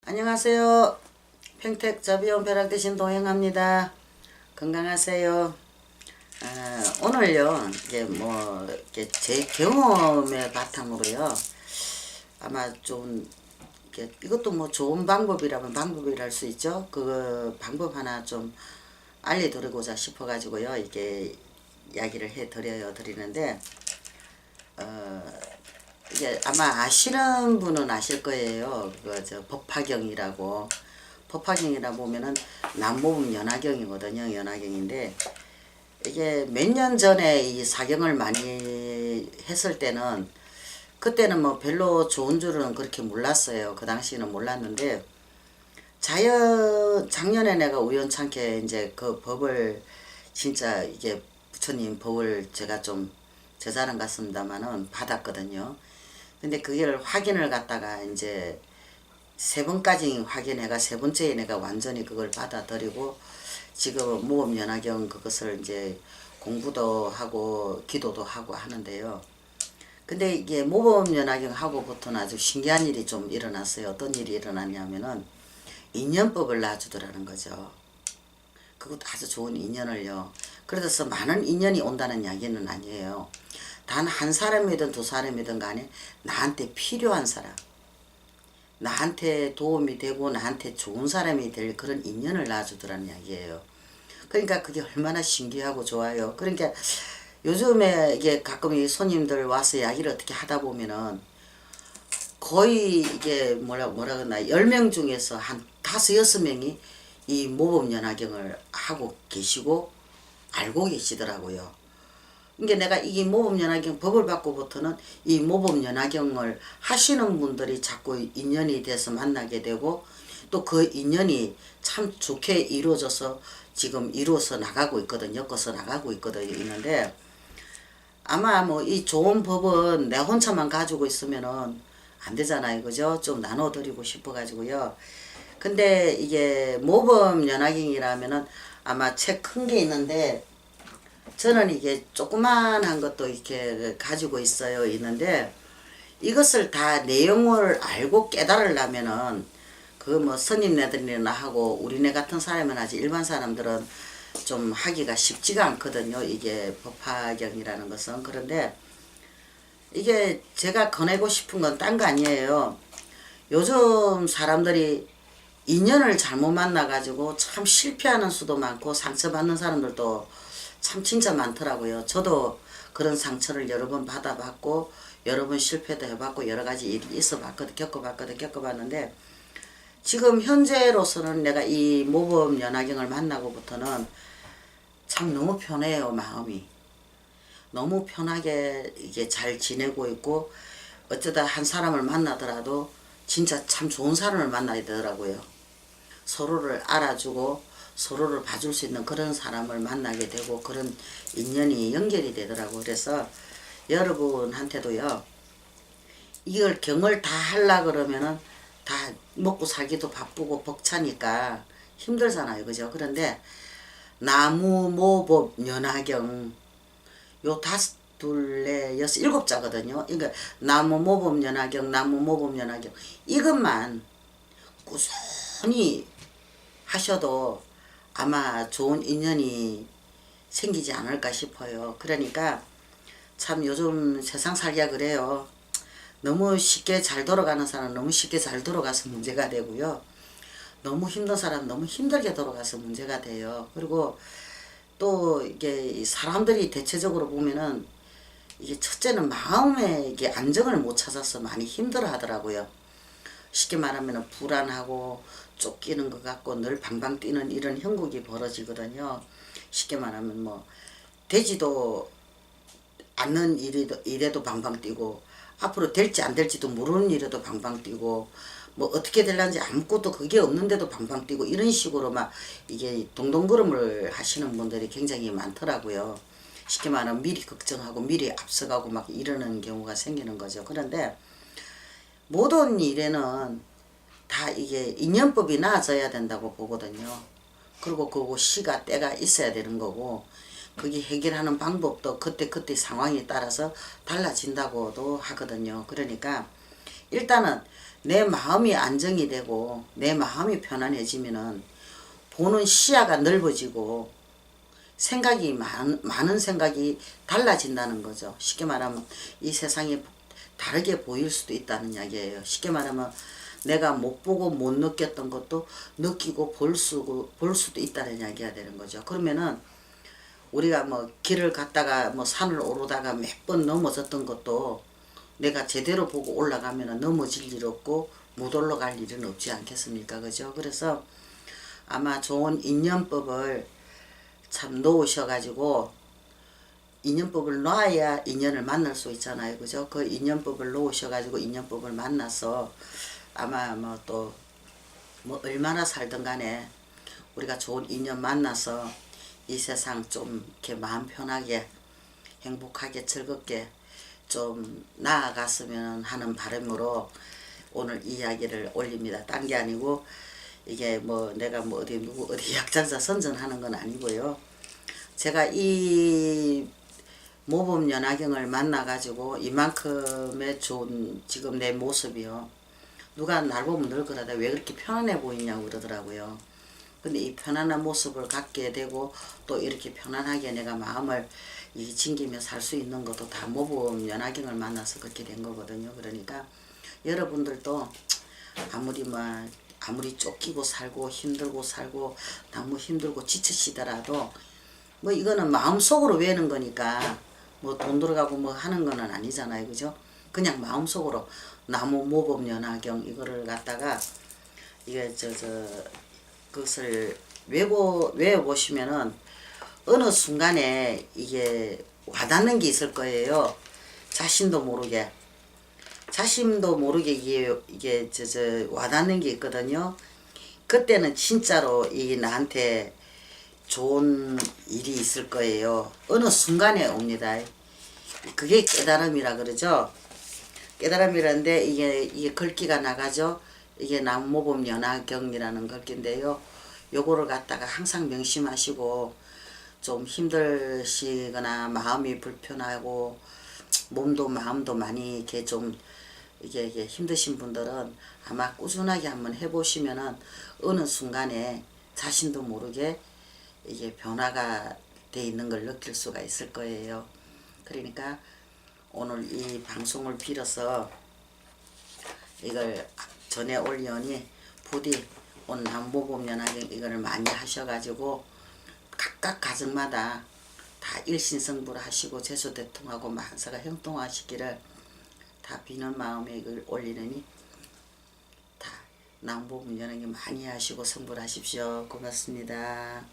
안녕하세요. 평택 자비온 벼락 대신 동행합니다. 건강하세요. 오늘요, 이제 뭐, 이렇게 제 경험의 바탕으로요, 아마 좀, 이것도 뭐 좋은 방법이라면 방법이랄 수 있죠. 그 방법 하나 좀 알려드리고자 싶어가지고요, 이게 이야기를 드리는데, 이게 아마 아시는 분은 아실 거예요. 법화경이라고. 법화경이라 보면은 남모분 연화경이거든요. 연화경인데 이게 몇 년 전에 이 사경을 많이 했을 때는 그때는 뭐 별로 좋은 줄은 그렇게 몰랐어요. 그 당시에는 몰랐는데 작년에 내가 우연찮게 이제 그 법을 진짜 이게 부처님 법을 제가 좀 제자는 같습니다만은 받았거든요. 근데 그걸 확인을 갖다가 이제 세 번까지 확인해가 세 번째에 내가 완전히 그걸 받아들이고 지금 모범연화경 그것을 이제 공부도 하고 기도도 하고 하는데요. 근데 이게 모범연화경 하고부터는 아주 신기한 일이 좀 일어났어요. 어떤 일이 일어났냐면은 인연법을 놔주더라는 거죠. 그것도 아주 좋은 인연을요. 그래서 많은 인연이 온다는 이야기는 아니에요. 단 한 사람이든 두 사람이든 간에 나한테 필요한 사람, 나한테 도움이 되고 나한테 좋은 사람이 될 그런 인연을 놔주더라는 이야기예요. 그러니까 그게 얼마나 신기하고 좋아요. 그러니까 요즘에 이게 가끔 이 손님들 와서 이야기를 어떻게 하다 보면은 거의 이게 뭐라 그러나 10명 중에서 한 5, 6명이 이 모범연화경을 하고 계시고 알고 계시더라고요. 그러니까 내가 이 모범연화경 법을 받고부터는 이 모범연화경을 하시는 분들이 자꾸 인연이 돼서 만나게 되고 또 그 인연이 참 좋게 이루어져서 지금 이루어서 나가고 있거든요. 엮어서 나가고 있는데 아마 뭐 이 좋은 법은 내 혼자만 가지고 있으면은 안 되잖아요. 그죠? 좀 나눠드리고 싶어가지고요. 근데 이게 모범연화경이라면은 아마 책 큰 게 있는데 저는 이게 조그만한 것도 이렇게 가지고 있는데 이것을 다 내용을 알고 깨달으려면은 그 뭐 스님네들이나 하고 우리네 같은 사람은 아직 일반 사람들은 좀 하기가 쉽지가 않거든요. 이게 법화경이라는 것은. 그런데 이게 제가 권하고 싶은 건 딴 거 아니에요. 요즘 사람들이 인연을 잘못 만나가지고 참 실패하는 수도 많고 상처받는 사람들도 참 진짜 많더라고요. 저도 그런 상처를 여러 번 받아봤고 여러 번 실패도 해봤고 여러 가지 일이 있어봤거든, 겪어봤는데 지금 현재로서는 내가 이 모범 연화경을 만나고부터는 참 너무 편해요. 마음이 너무 편하게 이게 잘 지내고 있고 어쩌다 한 사람을 만나더라도 진짜 참 좋은 사람을 만나야 되더라고요. 서로를 알아주고 서로를 봐줄 수 있는 그런 사람을 만나게 되고 그런 인연이 연결이 되더라고. 그래서 여러분한테도요, 이걸 경을 다 하려 그러면은 다 먹고 살기도 바쁘고 벅차니까 힘들잖아요. 그죠? 그런데 나무, 모법, 연화경 요 다섯, 둘, 넷, 여섯, 일곱 자거든요. 그러니까 나무, 모법, 연화경, 나무, 모법, 연화경 이것만 꾸준히 하셔도 아마 좋은 인연이 생기지 않을까 싶어요. 그러니까 참 요즘 세상 살기가 그래요. 너무 쉽게 잘 돌아가는 사람 너무 쉽게 잘 돌아가서 문제가 되고요. 너무 힘든 사람 너무 힘들게 돌아가서 문제가 돼요. 그리고 또 이게 사람들이 대체적으로 보면은 이게 첫째는 마음에 이게 안정을 못 찾아서 많이 힘들어 하더라고요. 쉽게 말하면 불안하고 쫓기는 것 같고 늘 방방 뛰는 이런 형국이 벌어지거든요. 쉽게 말하면 뭐 되지도 않는 일에도 방방 뛰고 앞으로 될지 안 될지도 모르는 일에도 방방 뛰고 뭐 어떻게 될란지 아무것도 그게 없는데도 방방 뛰고 이런 식으로 막 이게 동동걸음을 하시는 분들이 굉장히 많더라고요. 쉽게 말하면 미리 걱정하고 미리 앞서가고 막 이러는 경우가 생기는 거죠. 그런데 모든 일에는 다 이게 인연법이 나아져야 된다고 보거든요. 그리고 그 시가 때가 있어야 되는 거고 그게 해결하는 방법도 그때 상황에 따라서 달라진다고도 하거든요. 그러니까 일단은 내 마음이 안정이 되고 내 마음이 편안해지면은 보는 시야가 넓어지고 생각이 많은 생각이 달라진다는 거죠. 쉽게 말하면 이 세상이 다르게 보일 수도 있다는 이야기예요. 쉽게 말하면 내가 못 보고 못 느꼈던 것도 느끼고 볼 수도 있다는 이야기가 되는 거죠. 그러면은 우리가 뭐 길을 갔다가 뭐 산을 오르다가 몇 번 넘어졌던 것도 내가 제대로 보고 올라가면 넘어질 일 없고 못 올라갈 일은 없지 않겠습니까? 그죠? 그래서 아마 좋은 인연법을 참 놓으셔가지고 인연법을 놔야 인연을 만날 수 있잖아요. 그죠? 그 인연법을 놓으셔가지고 인연법을 만나서 아마 뭐 또 뭐 얼마나 살든 간에 우리가 좋은 인연 만나서 이 세상 좀 이렇게 마음 편하게 행복하게 즐겁게 좀 나아갔으면 하는 바람으로 오늘 이야기를 올립니다. 딴 게 아니고 이게 뭐 내가 뭐 어디 누구 어디 약장사 선전하는 건 아니고요. 제가 이 모범 연화경을 만나 가지고 이만큼의 좋은 지금 내 모습이요. 누가 날 보면 늘 그러다 왜 그렇게 편안해 보이냐고 그러더라고요. 근데 이 편안한 모습을 갖게 되고 또 이렇게 편안하게 내가 마음을 챙기며 살 수 있는 것도 다 모범 연화경을 만나서 그렇게 된 거거든요. 그러니까 여러분들도 아무리 쫓기고 살고 힘들고 살고 너무 힘들고 지치시더라도 뭐 이거는 마음속으로 외는 거니까 뭐 돈 들어가고 뭐 하는 거는 아니잖아요. 그죠? 그냥 마음속으로 나무 모범 연화경 이거를 갖다가 이게 그것을 외워 보시면은 어느 순간에 이게 와닿는 게 있을 거예요. 자신도 모르게 이게 와닿는 게 있거든요. 그때는 진짜로 이 나한테 좋은 일이 있을 거예요. 어느 순간에 옵니다. 그게 깨달음이라 그러죠. 깨달음이라는데 이게 글귀가 나가죠. 이게 남모범 연화경이라는 글귀인데요. 요거를 갖다가 항상 명심하시고 좀 힘드시거나 마음이 불편하고 몸도 마음도 많이 이렇게 좀 이게 힘드신 분들은 아마 꾸준하게 한번 해보시면은 어느 순간에 자신도 모르게 이게 변화가 돼 있는 걸 느낄 수가 있을 거예요. 그러니까 오늘 이 방송을 빌어서 이걸 전해 올려니 부디 오늘 남모범 연화경 이거를 많이 하셔가지고 각각 가정마다 다 일신성불 하시고 재수대통하고 만사가 형통하시기를 다 비는 마음에 이걸 올리느니 다 남모범 연화경 많이 하시고 성불하십시오. 고맙습니다.